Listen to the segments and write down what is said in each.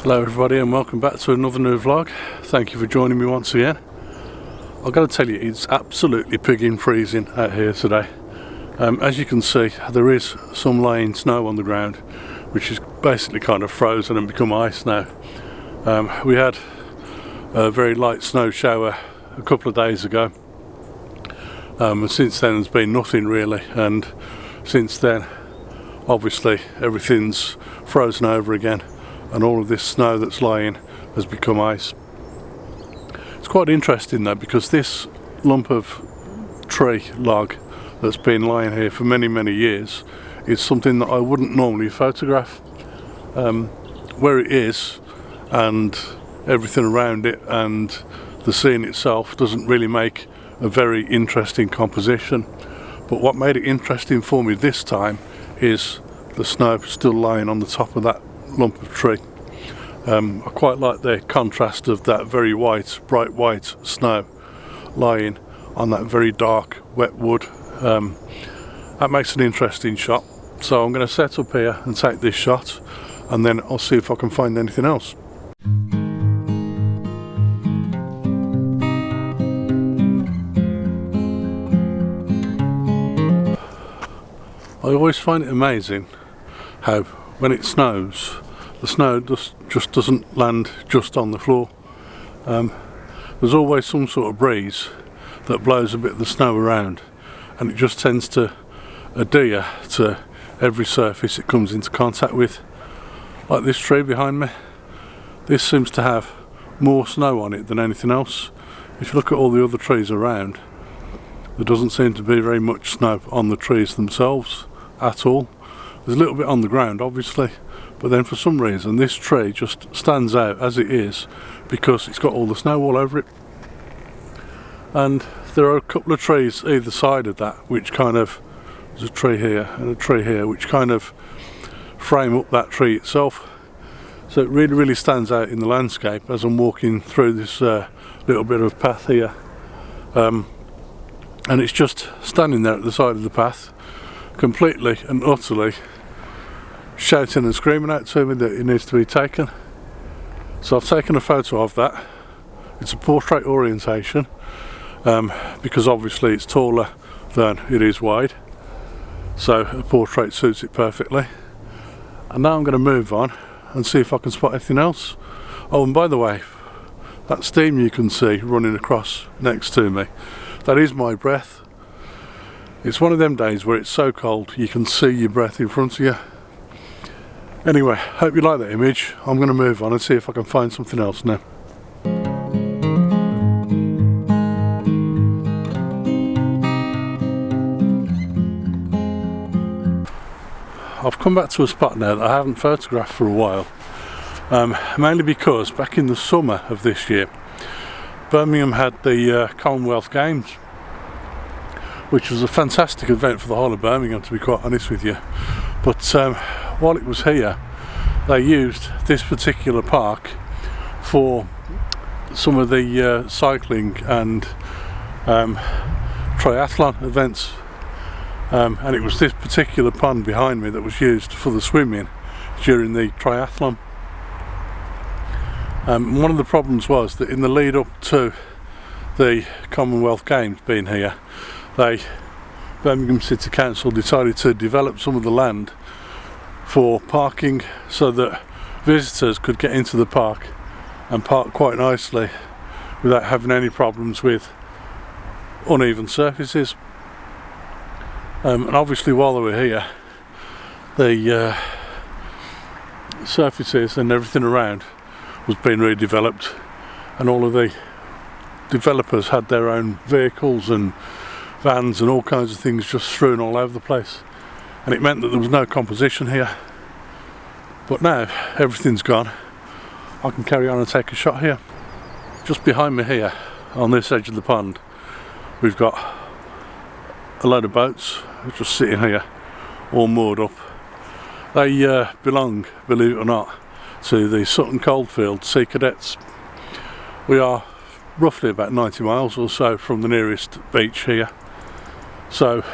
Hello everybody and welcome back to another new vlog. Thank you for joining me once again. I've got to tell you, it's absolutely pigging freezing out here today. As you can see, there is some laying snow on the ground, which is basically kind of frozen and become ice now. We had a very light snow shower a couple of days ago, and since then there's been nothing really, and since then obviously everything's frozen over again and all of this snow that's lying has become ice. It's quite interesting though, because this lump of tree log that's been lying here for many years is something that I wouldn't normally photograph. Where it is and everything around it and the scene itself doesn't really make a very interesting composition, but what made it interesting for me this time is the snow still lying on the top of that lump of tree. I quite like the contrast of that very white, bright white snow lying on that very dark wet wood. That makes an interesting shot, so I'm going to set up here and take this shot, and then I'll see if I can find anything else. I always find it amazing how when it snows, the snow just doesn't land just on the floor. There's always some sort of breeze that blows a bit of the snow around, and it just tends to adhere to every surface it comes into contact with. Like this tree behind me, this seems to have more snow on it than anything else. If you look at all the other trees around, there doesn't seem to be very much snow on the trees themselves at all. There's a little bit on the ground obviously, but then for some reason this tree just stands out as it is because it's got all the snow all over it. And there are a couple of trees either side of that which kind of, there's a tree here and a tree here, which kind of frame up that tree itself. So it really stands out in the landscape as I'm walking through this little bit of path here. And it's just standing there at the side of the path, completely and utterly shouting and screaming out to me that it needs to be taken. So I've taken a photo of that. It's a portrait orientation, because obviously it's taller than it is wide, so a portrait suits it perfectly. And now I'm going to move on and see if I can spot anything else. Oh, and by the way, that steam you can see running across next to me, that is my breath. It's one of them days where it's so cold you can see your breath in front of you. Anyway, hope you like that image. I'm going to move on and see if I can find something else now. I've come back to a spot now that I haven't photographed for a while, mainly because back in the summer of this year Birmingham had the Commonwealth Games, which was a fantastic event for the whole of Birmingham, to be quite honest with you. But while it was here, they used this particular park for some of the cycling and triathlon events, and it was this particular pond behind me that was used for the swimming during the triathlon. One of the problems was that in the lead up to the Commonwealth Games being here, Birmingham City Council decided to develop some of the land for parking so that visitors could get into the park and park quite nicely without having any problems with uneven surfaces. And obviously while they were here, the surfaces and everything around was being redeveloped, and all of the developers had their own vehicles and vans and all kinds of things just strewn all over the place, and it meant that there was no composition here. But now everything's gone, I can carry on and take a shot here. Just behind me here on this edge of the pond, we've got a load of boats just sitting here all moored up. They belong, believe it or not, to the Sutton Coldfield Sea Cadets. We are roughly about 90 miles or so from the nearest beach here, so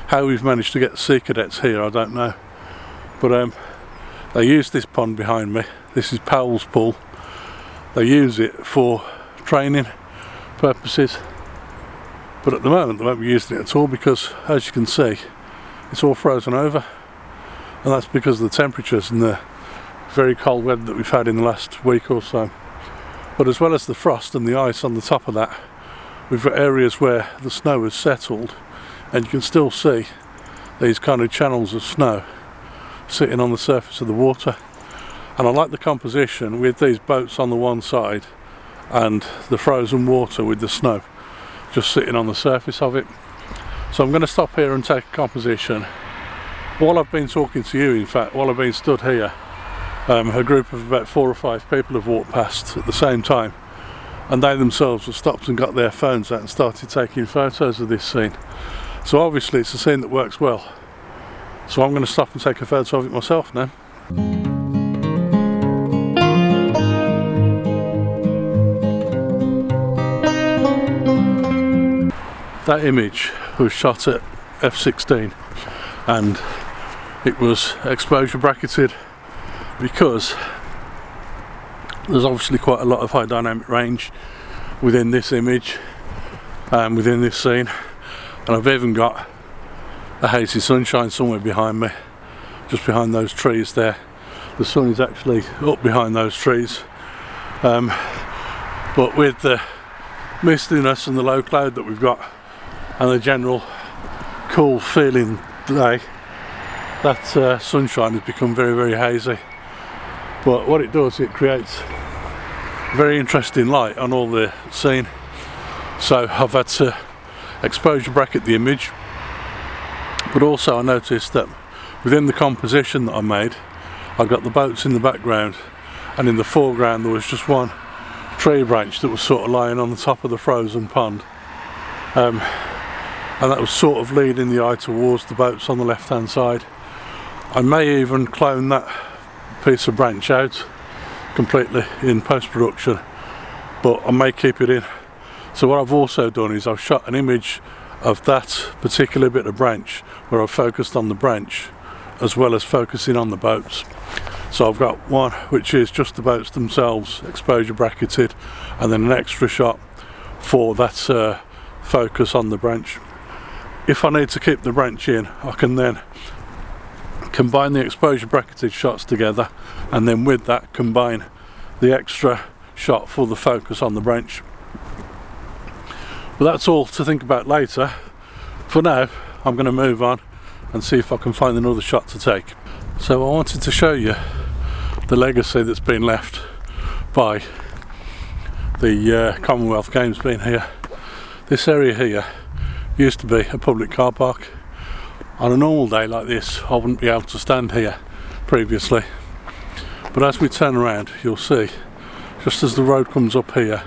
how we've managed to get Sea Cadets here I don't know, but they used this pond behind me, This is Powell's pool. They use it for training purposes, but at the moment they won't be using it at all because, as you can see, it's all frozen over, and that's because of the temperatures and the very cold weather that we've had in the last week or so. But as well as the frost and the ice on the top of that, we've got areas where the snow has settled, and you can still see these kind of channels of snow sitting on the surface of the water. And I like the composition with these boats on the one side and the frozen water with the snow just sitting on the surface of it. So I'm going to stop here and take a composition. While I've been talking to you, in fact, while I've been stood here, a group of about 4 or 5 people have walked past at the same time, and they themselves have stopped and got their phones out and started taking photos of this scene. So obviously it's a scene that works well. So I'm going to stop and take a photo of it myself now. That image was shot at f/16 and it was exposure bracketed because there's obviously quite a lot of high dynamic range within this image and within this scene, and I've even got a hazy sunshine somewhere behind me, just behind those trees there. The sun is actually up behind those trees, but with the mistiness and the low cloud that we've got and the general cool feeling today, that sunshine has become very, very hazy. But what it does, it creates very interesting light on all the scene. So I've had to exposure bracket the image, but also I noticed that within the composition that I made, I've got the boats in the background, and in the foreground there was just one tree branch that was sort of lying on the top of the frozen pond, and that was sort of leading the eye towards the boats on the left hand side. I may even clone that piece of branch out completely in post-production, but I may keep it in. So what I've also done is I've shot an image of that particular bit of branch where I've focused on the branch as well as focusing on the boats. So I've got one which is just the boats themselves exposure bracketed, and then an extra shot for that focus on the branch. If I need to keep the branch in, I can then combine the exposure bracketed shots together, and then with that combine the extra shot for the focus on the branch. But that's all to think about later. For now, I'm going to move on and see if I can find another shot to take. So I wanted to show you the legacy that's been left by the Commonwealth Games being here. This area here used to be a public car park. On a normal day like this, I wouldn't be able to stand here previously, but as we turn around, you'll see, just as the road comes up here,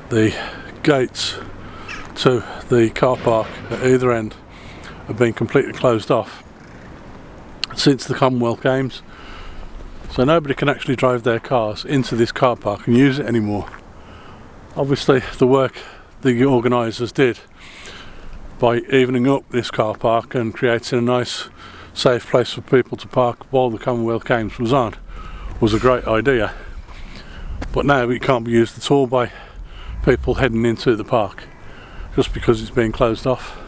the gates to the car park at either end have been completely closed off since the Commonwealth Games, so nobody can actually drive their cars into this car park and use it anymore. Obviously the work the organisers did by evening up this car park and creating a nice safe place for people to park while the Commonwealth Games was on was a great idea, but now it can't be used at all by people heading into the park just because it's being closed off.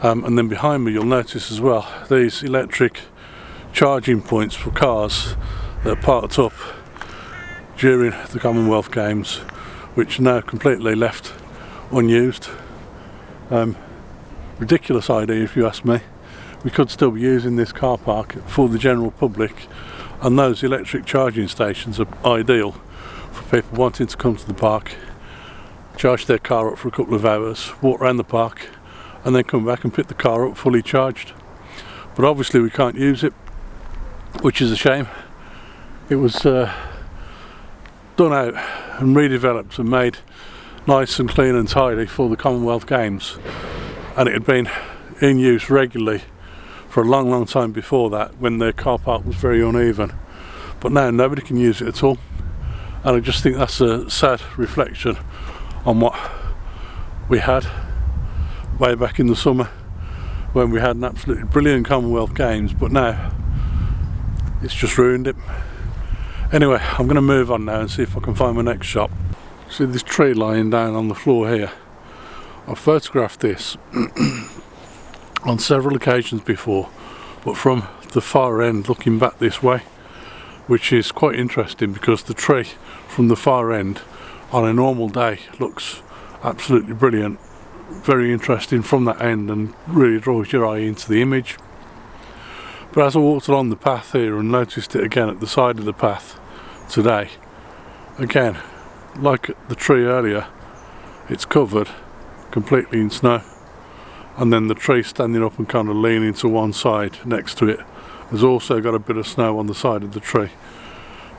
And then behind me you'll notice as well these electric charging points for cars that are parked up during the Commonwealth Games, which are now completely left unused. Ridiculous idea if you ask me. We could still be using this car park for the general public, and those electric charging stations are ideal for people wanting to come to the park, charge their car up for a couple of hours, walk around the park and then come back and pick the car up fully charged. But obviously we can't use it, which is a shame. It was done out and redeveloped and made nice and clean and tidy for the Commonwealth Games, and it had been in use regularly for a long time before that, when the car park was very uneven. But now nobody can use it at all, and I just think that's a sad reflection on what we had way back in the summer when we had an absolutely brilliant Commonwealth Games, but now it's just ruined it. Anyway, I'm going to move on now and see if I can find my next shot. See this tree lying down on the floor here? I've photographed this on several occasions before, but from the far end looking back this way, which is quite interesting because the tree from the far end on a normal day looks absolutely brilliant, very interesting from that end, and really draws your eye into the image. But as I walked along the path here and noticed it again at the side of the path today, again, like the tree earlier, it's covered completely in snow, and then the tree standing up and kind of leaning to one side next to it has also got a bit of snow on the side of the tree.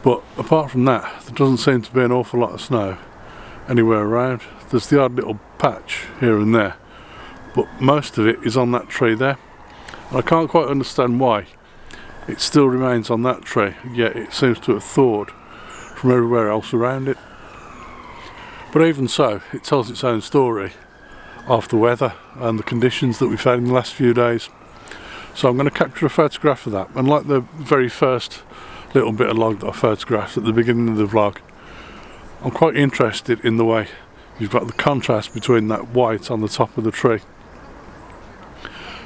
But apart from that, there doesn't seem to be an awful lot of snow anywhere around. There's the odd little patch here and there, but most of it is on that tree there. And I can't quite understand why it still remains on that tree, yet it seems to have thawed from everywhere else around it. But even so, it tells its own story of the weather and the conditions that we've had in the last few days. So I'm going to capture a photograph of that, and like the very first little bit of log that I photographed at the beginning of the vlog, I'm quite interested in the way you've got the contrast between that white on the top of the tree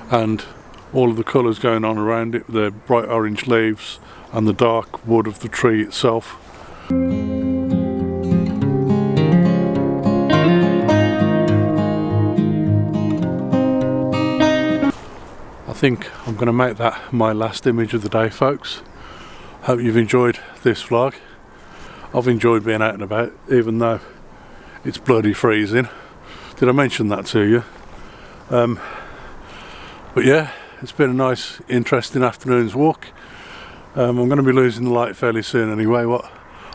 and all of the colours going on around it, the bright orange leaves and the dark wood of the tree itself. I think I'm going to make that my last image of the day, folks. Hope you've enjoyed this vlog. I've enjoyed being out and about, even though it's bloody freezing. Did I mention that to you? But yeah, it's been a nice, interesting afternoon's walk. I'm going to be losing the light fairly soon anyway, what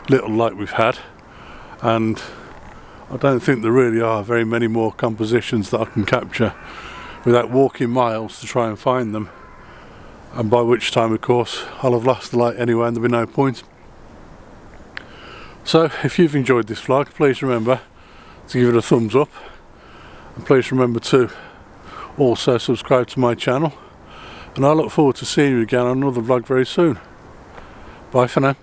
little light we've had. And I don't think there really are very many more compositions that I can capture without walking miles to try and find them. And by which time, of course, I'll have lost the light anyway and there'll be no point. So if you've enjoyed this vlog, please remember to give it a thumbs up, and please remember to also subscribe to my channel, and I look forward to seeing you again on another vlog very soon. Bye for now.